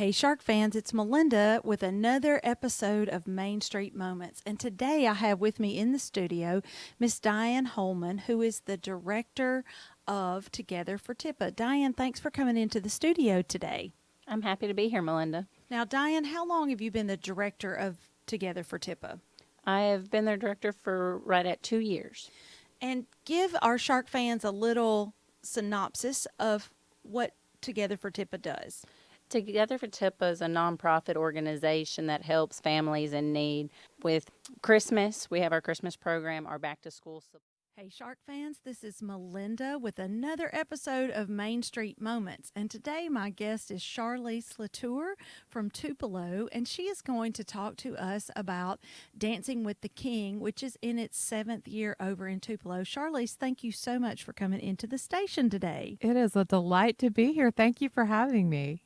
Hey Shark fans, it's Melinda with another episode of Main Street Moments. And today I have with me in the studio Miss Diane Holman, who is the director of Together for TIPA. Diane, thanks for coming into the studio today. I'm happy to be here, Melinda. Now, Diane, how long have you been the director of Together for TIPA? I have been their director for right at 2 years. And give our Shark fans a little synopsis of what Together for TIPA does. Together for TIPA is a nonprofit organization that helps families in need with Christmas. We have our Christmas program, our back to school support. Hey Shark fans, this is Melinda with another episode of Main Street Moments. And today my guest is Charlize Latour from Tupelo, and she is going to talk to us about Dancing with the King, which is in its 7th year over in Tupelo. Charlize, thank you so much for coming into the station today. It is a delight to be here. Thank you for having me.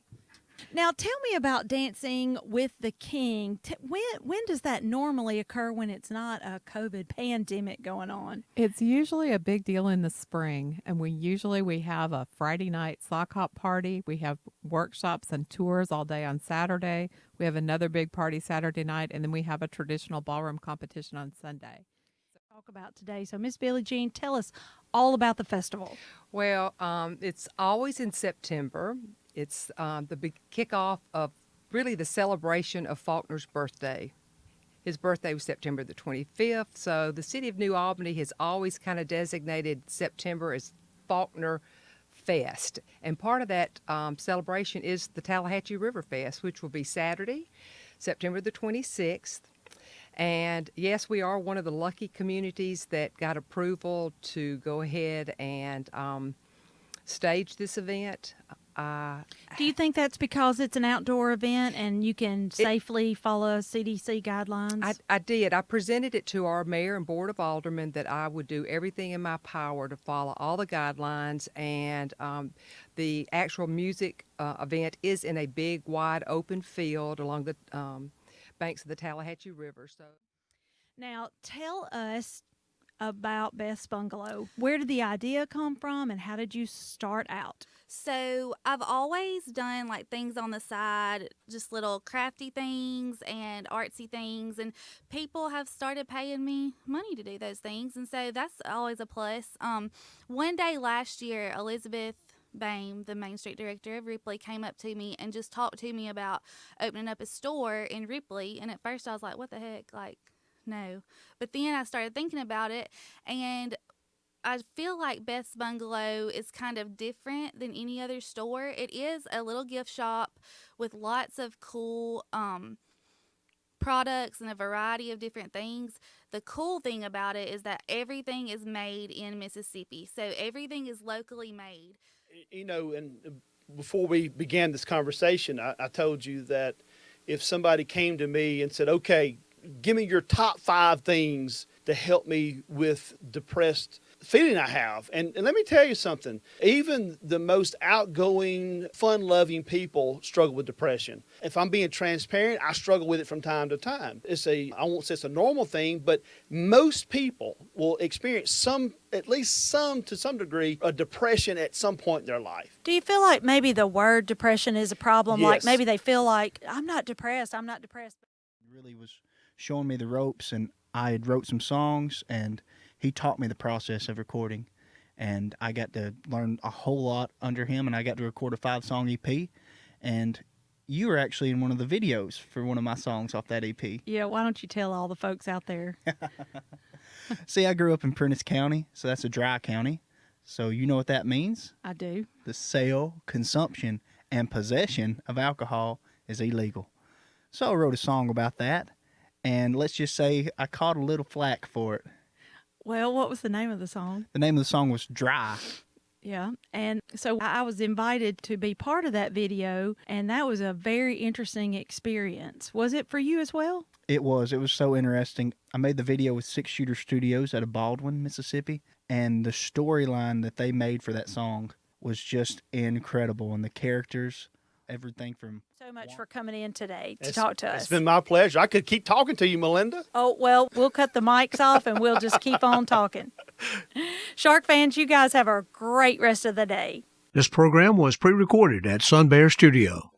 Now, tell me about Dancing with the King. When does that normally occur when it's not a COVID pandemic going on? It's usually a big deal in the spring, and we have a Friday night sock hop party. We have workshops and tours all day on Saturday. We have another big party Saturday night, and then we have a traditional ballroom competition on Sunday. Talk about today. So, Miss Billie Jean, tell us all about the festival. Well, it's always in September. It's the big kickoff of really the celebration of Faulkner's birthday. His birthday was September the 25th, so the city of New Albany has always kind of designated September as Faulkner Fest. And part of that celebration is the Tallahatchie River Fest, which will be Saturday, September the 26th. And yes, we are one of the lucky communities that got approval to go ahead and stage this event. Do you think that's because it's an outdoor event and you can safely follow CDC guidelines? I did. I presented it to our mayor and board of aldermen that I would do everything in my power to follow all the guidelines, and the actual music event is in a big, wide open field along the banks of the Tallahatchie River. So, now tell us about Beth's Bungalow. Where did the idea come from, and how did you start out? So I've always done like things on the side, just little crafty things and artsy things, and people have started paying me money to do those things, and so that's always a plus. One day last year, Elizabeth Bame, the Main Street director of Ripley, came up to me and just talked to me about opening up a store in Ripley, and at first I was like, what the heck, like, no. But then I started thinking about it, and I feel like Beth's Bungalow is kind of different than any other store. It is a little gift shop with lots of cool products and a variety of different things. The cool thing about it is that everything is made in Mississippi, so everything is locally made. You know, and before we began this conversation, I told you that if somebody came to me and said, okay, give me your top 5 things to help me with depressed feeling I have. And let me tell you something. Even the most outgoing, fun-loving people struggle with depression. If I'm being transparent, I struggle with it from time to time. I won't say it's a normal thing, but most people will experience at least to some degree, a depression at some point in their life. Do you feel like maybe the word depression is a problem? Yes. Like maybe they feel like, I'm not depressed. He really was showing me the ropes, and I had wrote some songs, and he taught me the process of recording, and I got to learn a whole lot under him, and I got to record a 5-song EP, and you were actually in one of the videos for one of my songs off that EP. Yeah, why don't you tell all the folks out there? See, I grew up in Prentiss County, so that's a dry county, so you know what that means? I do. The sale, consumption, and possession of alcohol is illegal. So I wrote a song about that, and let's just say I caught a little flack for it. Well, what was the name of the song? The name of the song was Dry. Yeah, and so I was invited to be part of that video, and that was a very interesting experience. Was it for you as well? It was. It was so interesting. I made the video with 6 Shooter Studios out of Baldwin, Mississippi, and the storyline that they made for that song was just incredible, and the characters, everything from... So much for coming in today to talk to us. It's been my pleasure. I could keep talking to you, Melinda. Oh, well, we'll cut the mics off and we'll just keep on talking. Shark fans, you guys have a great rest of the day. This program was pre-recorded at Sun Bear Studio.